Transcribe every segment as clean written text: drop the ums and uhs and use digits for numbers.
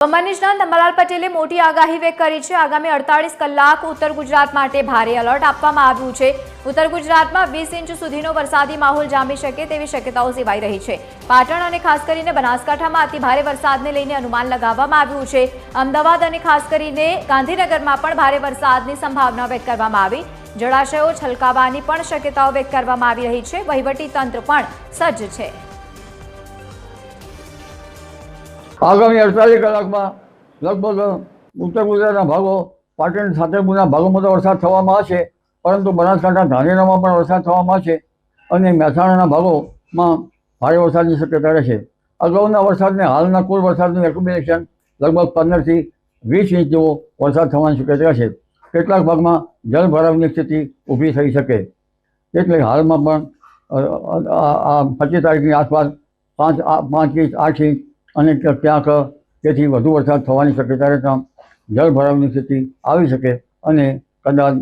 હવામાન નિષ્ણાત અંબાલાલ પટેલે મોટી આગાહી વ્યક્ત કરી છે। આગામી 48 કલાક ઉત્તર ગુજરાત માટે ભારે એલર્ટ આપવામાં આવ્યું છે। ઉત્તર ગુજરાતમાં 20 ઇંચ સુધીનો વરસાદી માહોલ જામી શકે તેવી શક્યતાઓ સેવાઈ રહી છે। પાટણ અને ખાસ કરીને બનાસકાંઠામાં અતિ ભારે વરસાદને લઈને અનુમાન લગાવવામાં આવ્યું છે। અમદાવાદ અને ખાસ કરીને ગાંધીનગરમાં પણ ભારે વરસાદની સંભાવના વ્યક્ત કરવામાં આવી। જળાશયો છલકાવાની પણ શક્યતાઓ વ્યક્ત કરવામાં આવી રહી છે। વહીવટી તંત્ર પણ સજ્જ છે। આગામી 48 કલાકમાં લગભગ ઉત્તર ગુજરાતના ભાગો પાટણ છોટાઉદેપુરના ભાગોમાં તો વરસાદ થવામાં આવશે, પરંતુ બનાસકાંઠા ગાંધીનગરમાં પણ વરસાદ થવામાં આવશે અને મહેસાણાના ભાગોમાં ભારે વરસાદની શક્યતા રહેશે। અગાઉના વરસાદને હાલના કુલ વરસાદનું એક્યુમ્યુલેશન લગભગ 15 થી 20 ઇંચ જેવો વરસાદ થવાની શક્યતા છે। કેટલાક ભાગમાં જળભરાવની સ્થિતિ ઊભી થઈ શકે, એટલે હાલમાં પણ આ 25 તારીખની આસપાસ 5 ઇંચ 8 ઇંચ અને ક્યાંક તેથી વધુ વરસાદ થવાની શક્યતા રહેતા જળભરાવની સ્થિતિ આવી શકે અને કદાચ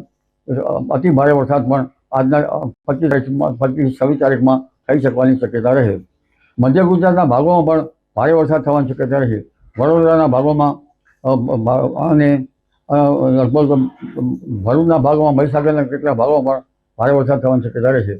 અતિ ભારે વરસાદ પણ આજના 26 તારીખમાં થઈ શકવાની શક્યતા રહે। મધ્ય ગુજરાતના ભાગોમાં પણ ભારે વરસાદ થવાની શક્યતા રહે। વડોદરાના ભાગોમાં અને લગભગ ભરૂચના ભાગોમાં, મહીસાગરના કેટલાક ભાગોમાં પણ ભારે વરસાદ થવાની શક્યતા રહેશે।